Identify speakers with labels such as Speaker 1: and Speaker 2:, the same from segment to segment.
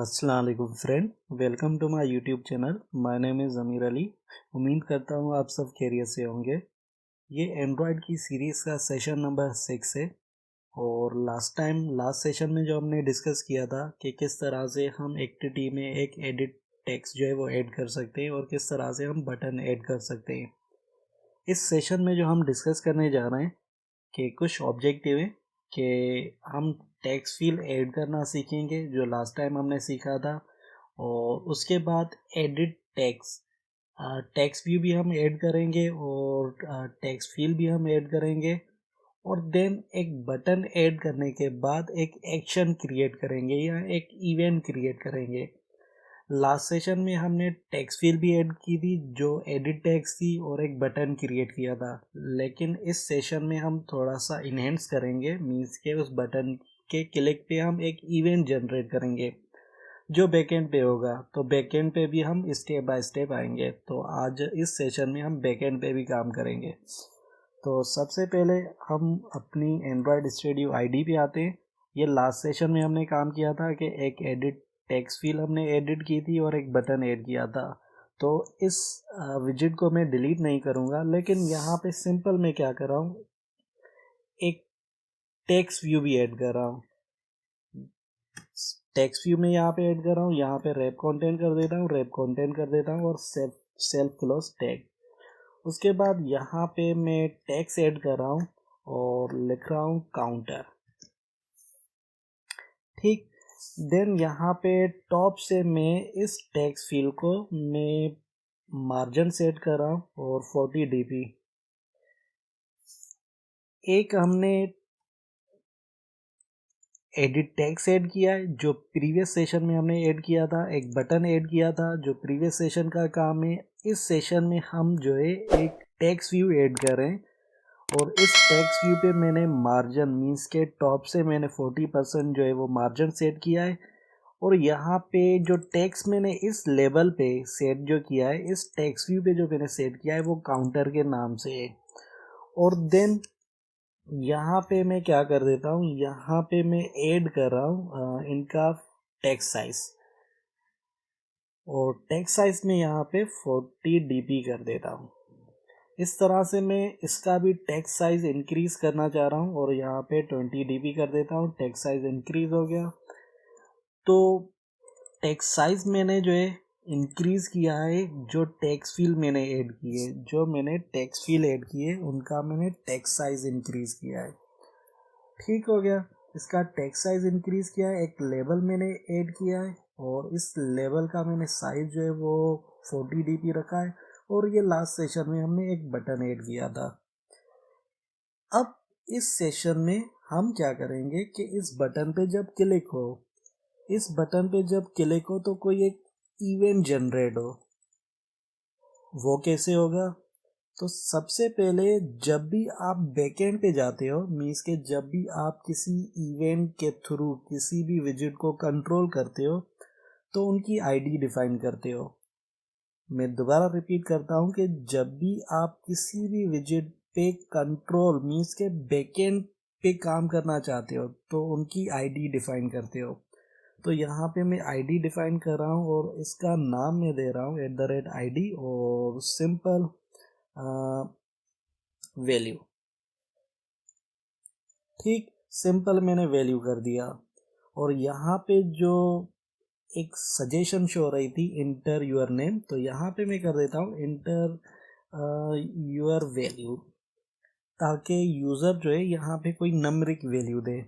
Speaker 1: अस्सलाम वालेकुम friend, welcome to my YouTube channel. My name is Zameer Ali. उम्मीद करता हूँ आप सब खैरियत से होंगे। ये एंड्रॉयड की सीरीज़ का सेशन नंबर 6 है। और लास्ट सेशन में जो हमने डिस्कस किया था कि किस तरह से हम एक्टिविटी में एक एडिट टेक्स्ट जो है वो ऐड कर सकते हैं और किस तरह से हम बटन ऐड कर सकते हैं। इस सेशन में जो हम डिस्कस करने जा रहे हैं कि कुछ ऑब्जेक्टिव है कि हम टेक्स्ट फील्ड ऐड करना सीखेंगे जो लास्ट टाइम हमने सीखा था। और उसके बाद एडिट टेक्स्ट व्यू भी हम ऐड करेंगे और टेक्स्ट फील्ड भी हम ऐड करेंगे। और देन एक बटन ऐड करने के बाद एक एक्शन क्रिएट करेंगे या एक इवेंट क्रिएट करेंगे। लास्ट सेशन में हमने टेक्स्ट फील्ड भी ऐड की थी जो एडिट टेक्स्ट थी और एक बटन क्रिएट किया था। लेकिन इस सेशन में हम थोड़ा सा इन्हेंस करेंगे, मीन्स के उस बटन के क्लिक पे हम एक इवेंट जनरेट करेंगे जो बैकएंड पे होगा। तो बैकएंड पे भी हम स्टेप बाय स्टेप आएंगे। तो आज इस सेशन में हम बैकएंड पे भी काम करेंगे। तो सबसे पहले हम अपनी एंड्रॉयड स्टूडियो आईडी पे आते हैं। ये लास्ट सेशन में हमने काम किया था कि एक एडिट टेक्स्ट फील्ड हमने एडिट की थी और एक बटन ऐड किया था। तो इस विजिट को मैं डिलीट नहीं करूँगा, लेकिन यहाँ पे सिंपल मैं क्या कर रहा हूँ, एक टेक्स्ट व्यू भी ऐड कर रहा हूँ। टेक्स्ट व्यू में यहाँ पे ऐड कर रहा हूँ, यहाँ पे रैप कंटेंट कर देता हूँ, रैप कंटेंट कर देता हूँ और सेल्फ क्लोज टैग। उसके बाद यहाँ पे मैं टेक्स्ट ऐड कर रहा हूँ और लिख रहा हूँ काउंटर। ठीक, देन यहाँ पे टॉप से मैं इस टेक्स्ट फील्ड को मैं मार्जिन सेट कर रहा हूँ और 40 dp। एक हमने एडिट टेक्स्ट ऐड किया है जो प्रीवियस सेशन में हमने ऐड किया था, एक बटन ऐड किया था जो प्रीवियस सेशन का काम है। इस सेशन में हम जो है एक टेक्स्ट व्यू ऐड कर रहे हैं और इस टेक्स्ट व्यू पे मैंने मार्जिन मीन्स के टॉप से मैंने 40% जो है वो मार्जिन सेट किया है। और यहाँ पे जो टेक्स्ट मैंने इस लेवल पे सेट जो किया है, इस टेक्स्ट व्यू पे जो मैंने सेट किया है वो काउंटर के नाम से है। और देन यहाँ पे मैं क्या कर देता हूँ, यहाँ पे मैं ऐड कर रहा हूँ इनका टेक्स्ट साइज। और टेक्स्ट साइज में यहाँ पे 40 dp कर देता हूँ। इस तरह से मैं इसका भी टेक्स्ट साइज इंक्रीज करना चाह रहा हूँ और यहाँ पे 20 dp कर देता हूँ। टेक्स्ट साइज इंक्रीज हो गया। तो टेक्स्ट साइज मैंने जो है इंक्रीज किया है। जो टेक्स्ट फील्ड मैंने ऐड किए, जो मैंने टेक्स्ट फील्ड ऐड किए उनका मैंने टेक्स्ट साइज इंक्रीज किया है। ठीक हो गया, इसका टेक्स्ट साइज इंक्रीज किया है। एक लेवल मैंने ऐड किया है और इस लेवल का मैंने साइज जो है वो 40 dp रखा है। और ये लास्ट सेशन में हमने एक बटन ऐड किया था। अब इस सेशन में हम क्या करेंगे कि इस बटन पे जब क्लिक हो, इस बटन पे जब क्लिक हो तो कोई एक इवेंट जनरेट हो। वो कैसे होगा? तो सबसे पहले जब भी आप बैकएंड पे जाते हो, मीन्स के जब भी आप किसी इवेंट के थ्रू किसी भी विजिट को कंट्रोल करते हो तो उनकी आईडी डिफाइन करते हो। मैं दोबारा रिपीट करता हूँ कि जब भी आप किसी भी विजिट पे कंट्रोल मीन्स के बैकएंड पे काम करना चाहते हो तो उनकी आईडी डिफाइन करते हो। तो यहाँ पे मैं आईडी डिफाइन कर रहा हूँ और इसका नाम मैं दे रहा हूँ @id और सिंपल वैल्यू। ठीक, सिंपल मैंने वैल्यू कर दिया। और यहाँ पे जो एक सजेशन शो हो रही थी इंटर योर नेम, तो यहाँ पे मैं कर देता हूँ इंटर योर वैल्यू, ताकि यूज़र जो है यहाँ पे कोई नंबरिक वैल्यू दे।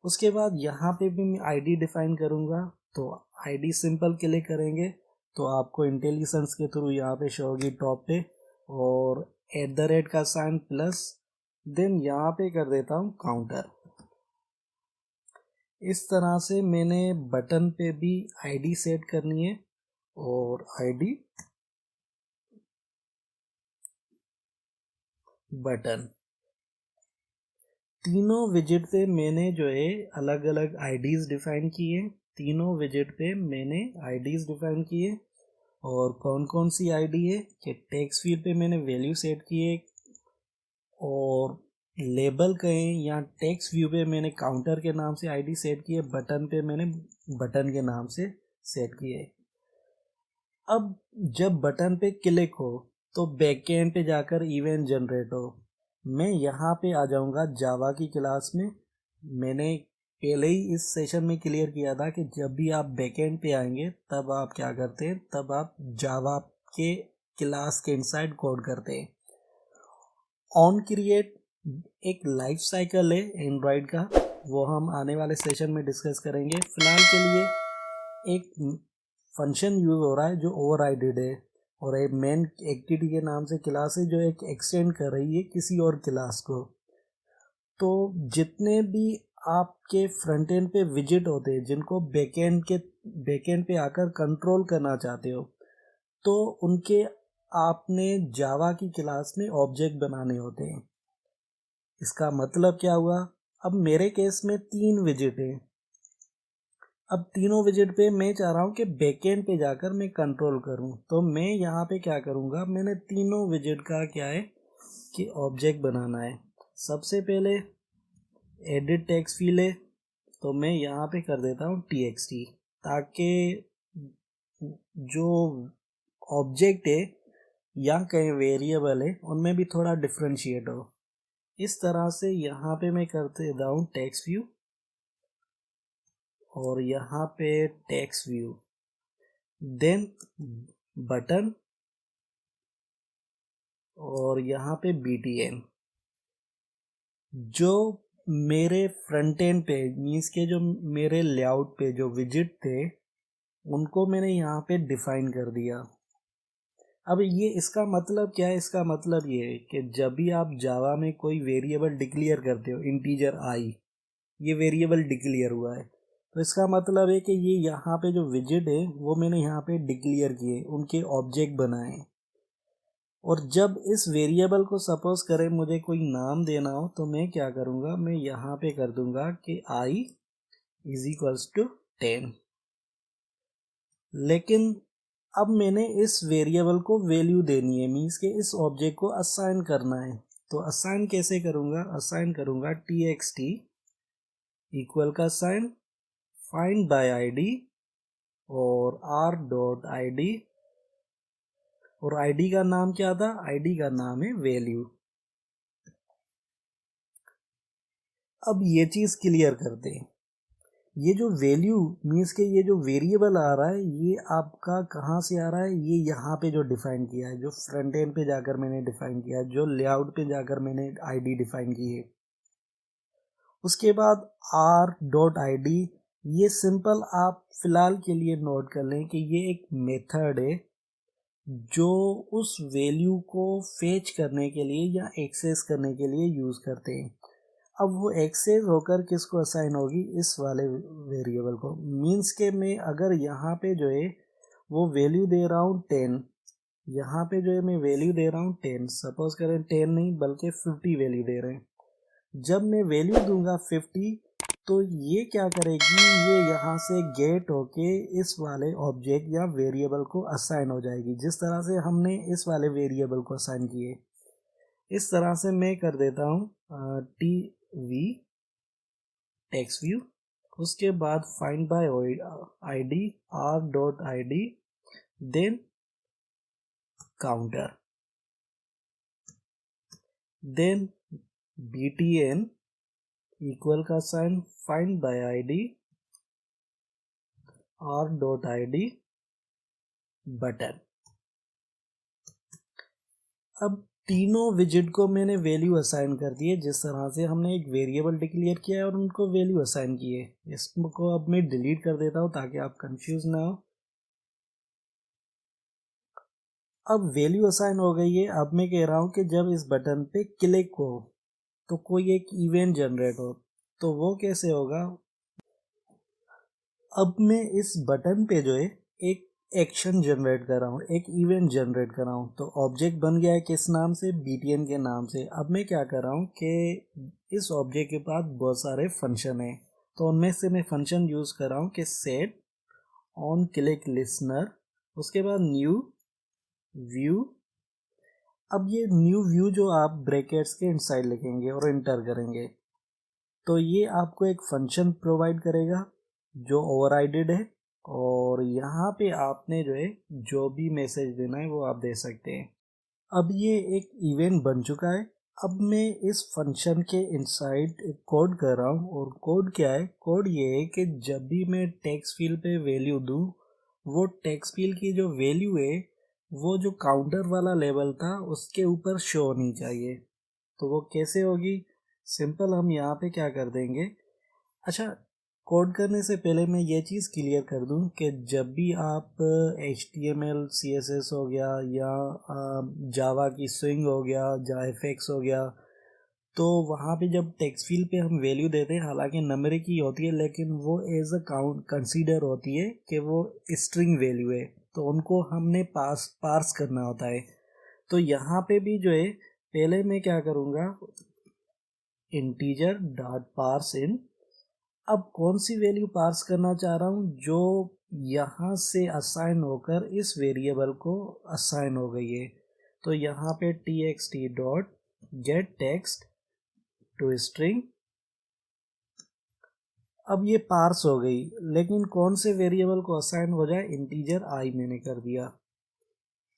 Speaker 1: उसके बाद यहाँ पे भी मैं आईडी डिफाइन करूँगा। तो आईडी सिंपल क्लिक करेंगे तो आपको इंटेलिजेंस के थ्रू यहाँ पे शो होगी टॉप पे और @ का साइन प्लस, देन यहाँ पे कर देता हूँ काउंटर। इस तरह से मैंने बटन पे भी आईडी सेट करनी है और आईडी बटन, तीनों विजिट पे मैंने जो है अलग अलग आईडीज डिफाइन की है। तीनों विजिट पे मैंने आईडीज डिफाइन की है। और कौन कौन सी आईडी है कि टेक्स्ट फील्ड पे मैंने वैल्यू सेट की है और लेबल कहें या टेक्स्ट व्यू पे मैंने काउंटर के नाम से आईडी सेट की है। बटन पे मैंने बटन के नाम से सेट किए। अब जब बटन पे क्लिक हो तो बैकएंड पे जाकर इवेंट जनरेट हो। मैं यहाँ पे आ जाऊँगा जावा की क्लास में। मैंने पहले ही इस सेशन में क्लियर किया था कि जब भी आप बैकएंड पे आएंगे तब आप क्या करते हैं, तब आप जावा के क्लास के इनसाइड कोड करते हैं। ऑन क्रिएट एक लाइफ साइकिल है एंड्रॉयड का, वो हम आने वाले सेशन में डिस्कस करेंगे। फिलहाल के लिए एक फंक्शन यूज हो रहा है जो ओवरराइडेड है, और एक मेन एक्टिविटी के नाम से क्लास है जो एक एक्सटेंड कर रही है किसी और क्लास को। तो जितने भी आपके फ्रंट एंड पे विजिट होते हैं जिनको बैकएंड पे आकर कंट्रोल करना चाहते हो, तो उनके आपने जावा की क्लास में ऑब्जेक्ट बनाने होते हैं। इसका मतलब क्या हुआ, अब मेरे केस में 3 विजिट है। अब तीनों विजिट पे मैं चाह रहा हूँ कि बैकएंड पे जाकर मैं कंट्रोल करूँ, तो मैं यहाँ पे क्या करूँगा, मैंने तीनों विजिट का क्या है कि ऑब्जेक्ट बनाना है। सबसे पहले एडिट टेक्स्ट फील्ड है, तो मैं यहाँ पे कर देता हूँ txt, ताकि जो ऑब्जेक्ट है या कहीं वेरिएबल है उनमें भी थोड़ा डिफ्रेंशिएट हो। इस तरह से यहाँ पे मैं कर देता हूँ टेक्स्ट व्यू, और यहाँ पे टेक्स्ट व्यू, देन बटन, और यहाँ पे btn। जो मेरे फ्रंट एंड पे मीन्स के जो मेरे लेआउट पे जो विजिट थे उनको मैंने यहाँ पे डिफाइन कर दिया। अब ये इसका मतलब क्या है, इसका मतलब ये है कि जब भी आप जावा में कोई वेरिएबल डिक्लेयर करते हो, इंटीजर आई, ये वेरिएबल डिक्लेयर हुआ है, तो इसका मतलब है कि ये यहाँ पे जो विजिट है वो मैंने यहाँ पे डिक्लेयर किए, उनके ऑब्जेक्ट बनाए। और जब इस वेरिएबल को सपोज करें मुझे कोई नाम देना हो, तो मैं क्या करूँगा, मैं यहाँ पे कर दूंगा कि i इज इक्वल्स टू 10। लेकिन अब मैंने इस वेरिएबल को वैल्यू देनी है, मीन्स के इस ऑब्जेक्ट को असाइन करना है। तो असाइन कैसे करूँगा, असाइन करूँगा txt इक्वल का साइन फाइंड बाय आईडी और r.id, और आईडी का नाम क्या था, आईडी का नाम है वैल्यू। अब ये चीज़ क्लियर करते हैं, ये जो वैल्यू मीन्स के ये जो वेरिएबल आ रहा है ये आपका कहाँ से आ रहा है, ये यहाँ पे जो डिफाइन किया है, जो फ्रंट एंड पे जाकर मैंने डिफाइन किया है, जो लेआउट पे जाकर मैंने आईडी डिफाइन की है। उसके बाद r.id, ये सिंपल आप फिलहाल के लिए नोट कर लें कि ये एक मेथड है जो उस वैल्यू को फेच करने के लिए या एक्सेस करने के लिए यूज़ करते हैं। अब वो एक्सेस होकर किसको असाइन होगी, इस वाले वेरिएबल को। मीन्स के मैं अगर यहाँ पे जो है वो वैल्यू दे रहा हूँ 10, यहाँ पे जो है मैं वैल्यू दे रहा हूँ 10, सपोज करें 10 नहीं बल्कि 50 वैल्यू दे रहे हैं। जब मैं वैल्यू दूंगा 50, तो ये क्या करेगी, ये यहाँ से गेट होके इस वाले ऑब्जेक्ट या वेरिएबल को असाइन हो जाएगी, जिस तरह से हमने इस वाले वेरिएबल को असाइन किए। इस तरह से मैं कर देता हूँ tv टेक्स्ट व्यू, उसके बाद find by ID r.id, then counter, then btn equal का sign find by ID r.id button. अब तीनों विजिट को मैंने वैल्यू असाइन कर दी है, जिस तरह से हमने एक वेरिएबल डिक्लेयर किया है और उनको वैल्यू असाइन की है। इसको अब मैं डिलीट कर देता हूँ ताकि आप कंफ्यूज ना हो। अब वैल्यू असाइन हो गई है। अब मैं कह रहा हूँ कि जब इस बटन पे क्लिक हो तो कोई एक इवेंट जनरेट हो, तो वो कैसे होगा। अब मैं इस बटन पे जो है एक एक्शन जनरेट कर रहा हूँ, एक इवेंट जनरेट कर रहा हूँ, तो ऑब्जेक्ट बन गया है किस नाम से, btn के नाम से। अब मैं क्या कर रहा हूँ कि इस ऑब्जेक्ट के पास बहुत सारे फंक्शन है, तो उनमें से मैं फंक्शन यूज़ कर रहा हूँ कि सेट ऑन क्लिक लिसनर, उसके बाद न्यू व्यू। अब ये न्यू व्यू जो आप ब्रैकेट्स के इनसाइड लिखेंगे और इंटर करेंगे, तो ये आपको एक फंक्शन प्रोवाइड करेगा जो ओवरराइडेड है, और यहाँ पे आपने जो है जो भी मैसेज देना है वो आप दे सकते हैं। अब ये एक इवेंट बन चुका है। अब मैं इस फंक्शन के इनसाइड एक कोड कर रहा हूँ, और कोड क्या है? कोड ये है कि जब भी मैं टेक्स्ट फील्ड पे वैल्यू दूँ, वो टेक्स्ट फील्ड की जो वैल्यू है वो जो काउंटर वाला लेवल था उसके ऊपर शो होनी चाहिए। तो वो कैसे होगी? सिंपल, हम यहाँ पे क्या कर देंगे। अच्छा, कोड करने से पहले मैं ये चीज़ क्लियर कर दूं कि जब भी आप HTML CSS हो गया, या जावा की स्विंग हो गया, जाएफएक्स हो गया, तो वहाँ पे जब टेक्स्ट फील्ड पे हम वैल्यू देते हैं, हालांकि नंबरिक की होती है, लेकिन वो एज अ काउंट कंसीडर होती है कि वो स्ट्रिंग वैल्यू है, तो उनको हमने पार्स करना होता है। तो यहाँ पे भी जो है, पहले मैं क्या करूँगा, इंटीजर डॉट पार्स इन। अब कौन सी वैल्यू पार्स करना चाह रहा हूँ? जो यहाँ से असाइन होकर इस वेरिएबल को असाइन हो गई है। तो यहाँ पे txt dot get text to string. अब ये पार्स हो गई, लेकिन कौन से वेरिएबल को असाइन हो जाए? इंटीजर आई मैंने कर दिया।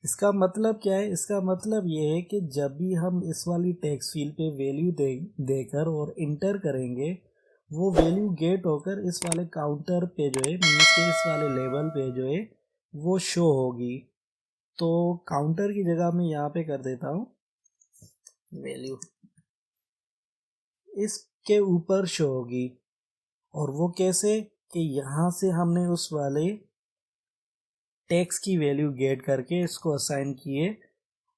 Speaker 1: इसका मतलब क्या है? इसका मतलब ये है कि जब भी हम इस वाली टेक्स्ट फील्ड पे वैल्यू देकर और इंटर करेंगे, वो वैल्यू गेट होकर इस वाले काउंटर पे जो है, मीन्स के इस वाले लेवल पे जो है वो शो होगी। तो काउंटर की जगह मैं यहाँ पे कर देता हूँ वैल्यू, इसके ऊपर शो होगी। और वो कैसे? कि यहाँ से हमने उस वाले टेक्स्ट की वैल्यू गेट करके इसको असाइन किए,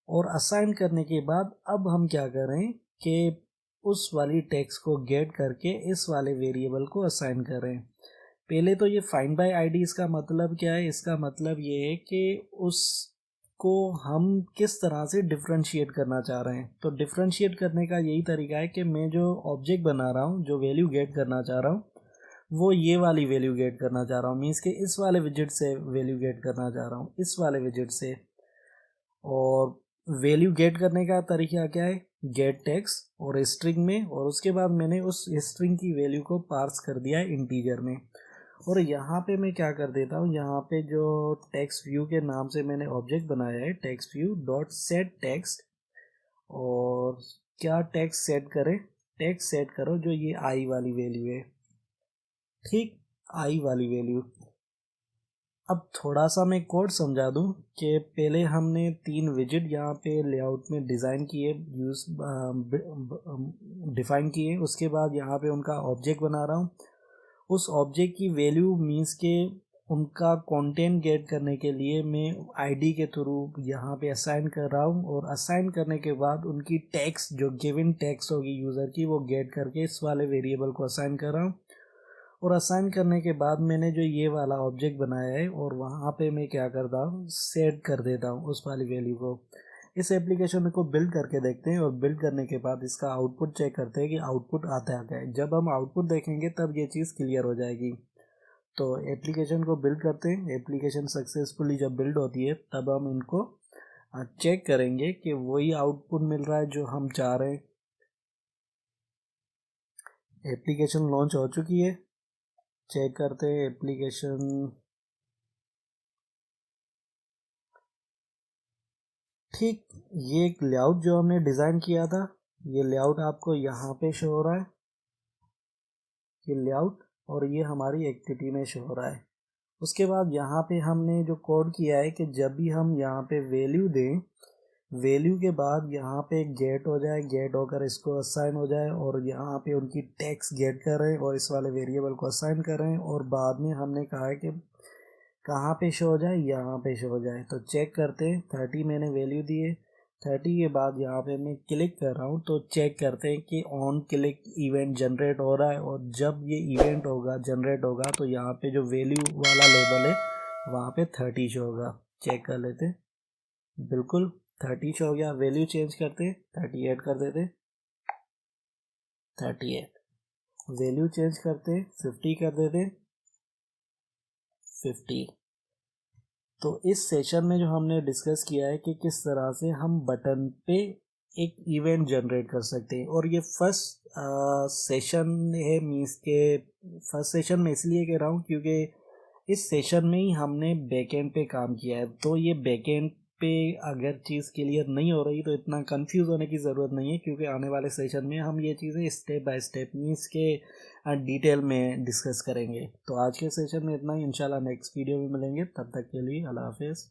Speaker 1: और असाइन करने के बाद अब हम क्या करें कि उस वाली टेक्स्ट को गेट करके इस वाले वेरिएबल को असाइन करें। पहले तो ये फाइंड बाय आईडी, इसका मतलब क्या है? इसका मतलब ये है कि उसको हम किस तरह से डिफ्रेंशिएट करना चाह रहे हैं। तो डिफ्रेंशिएट करने का यही तरीका है कि मैं जो ऑब्जेक्ट बना रहा हूँ, जो वैल्यू गेट करना चाह रहा हूँ, वो ये वाली वैल्यू गेट करना चाह रहा हूँ, मीन्स कि इस वाले विजिट से वैल्यू गेट करना चाह रहा हूँ, इस वाले विजिट से। और वैल्यू गेट करने का तरीका क्या है? गेट टेक्स्ट और स्ट्रिंग में, और उसके बाद मैंने उस स्ट्रिंग की वैल्यू को पार्स कर दिया है इंटीजर में। और यहाँ पे मैं क्या कर देता हूँ, यहाँ पे जो टेक्स्ट व्यू के नाम से मैंने ऑब्जेक्ट बनाया है, text view dot set text. और क्या टेक्स्ट सेट करें? टेक्स्ट सेट करो जो ये आई वाली वैल्यू है, ठीक, आई वाली वैल्यू। अब थोड़ा सा मैं कोड समझा दूं कि पहले हमने 3 विजिट यहाँ पे लेआउट में डिज़ाइन किए, यूज डिफाइन किए। उसके बाद यहाँ पे उनका ऑब्जेक्ट बना रहा हूँ। उस ऑब्जेक्ट की वैल्यू मीन्स के उनका कंटेंट गेट करने के लिए मैं आईडी के थ्रू यहाँ पे असाइन कर रहा हूँ, और असाइन करने के बाद उनकी टैक्स, जो गिवन टैक्स होगी यूज़र की, वो गेट करके इस वाले वेरिएबल को असाइन कर रहा हूँ। और असाइन करने के बाद मैंने जो ये वाला ऑब्जेक्ट बनाया है, और वहाँ पे मैं क्या करता हूँ, सेट कर देता हूँ उस वाली वैल्यू को। इस एप्लीकेशन को बिल्ड करके देखते हैं, और बिल्ड करने के बाद इसका आउटपुट चेक करते हैं कि आउटपुट आता क्या है। जब हम आउटपुट देखेंगे तब ये चीज़ क्लियर हो जाएगी। तो एप्लीकेशन को बिल्ड करते हैं। एप्लीकेशन सक्सेसफुली जब बिल्ड होती है तब हम इनको चेक करेंगे कि वही आउटपुट मिल रहा है जो हम चाह रहे हैं। एप्लीकेशन लॉन्च हो चुकी है, चेक करते हैं एप्लीकेशन। ठीक, ये एक लेआउट जो हमने डिज़ाइन किया था, ये लेआउट आपको यहाँ पे शो हो रहा है, ये लेआउट, और ये हमारी एक्टिविटी में शो हो रहा है। उसके बाद यहाँ पे हमने जो कोड किया है कि जब भी हम यहाँ पे वैल्यू दें, वैल्यू के बाद यहाँ पे गेट हो जाए, गेट होकर इसको असाइन हो जाए, और यहाँ पे उनकी टैक्स गेट करें और इस वाले वेरिएबल को असाइन करें, और बाद में हमने कहा है कि कहाँ पे शो हो जाए, यहाँ पे शो हो जाए। तो चेक करते हैं, 30 मैंने वैल्यू दी है। 30 के बाद यहाँ पे मैं क्लिक कर रहा हूँ, तो चेक करते हैं कि ऑन क्लिक इवेंट जनरेट हो रहा है। और जब ये इवेंट होगा, जनरेट होगा, तो यहाँ पे जो वैल्यू वाला लेबल है वहाँ पे 30 शो होगा। चेक कर लेते हैं, बिल्कुल 30 शो हो गया। वैल्यू चेंज करते, 38 कर देते, 38। वैल्यू चेंज करते, 50 कर देते, 50। तो इस सेशन में जो हमने डिस्कस किया है कि किस तरह से हम बटन पे एक इवेंट जनरेट कर सकते हैं। और ये फर्स्ट सेशन है, मीन्स के फर्स्ट सेशन मैं इसलिए कह रहा हूँ क्योंकि इस सेशन में ही हमने बैकएंड पे काम किया है। तो ये बैकएंड पे अगर चीज़ क्लियर नहीं हो रही तो इतना कंफ्यूज होने की ज़रूरत नहीं है, क्योंकि आने वाले सेशन में हम ये चीज़ें स्टेप बाय स्टेप मीन्स के डिटेल में डिस्कस करेंगे। तो आज के सेशन में इतना ही, इंशाल्लाह नेक्स्ट वीडियो में मिलेंगे। तब तक के लिए अल्लाह हाफिज़।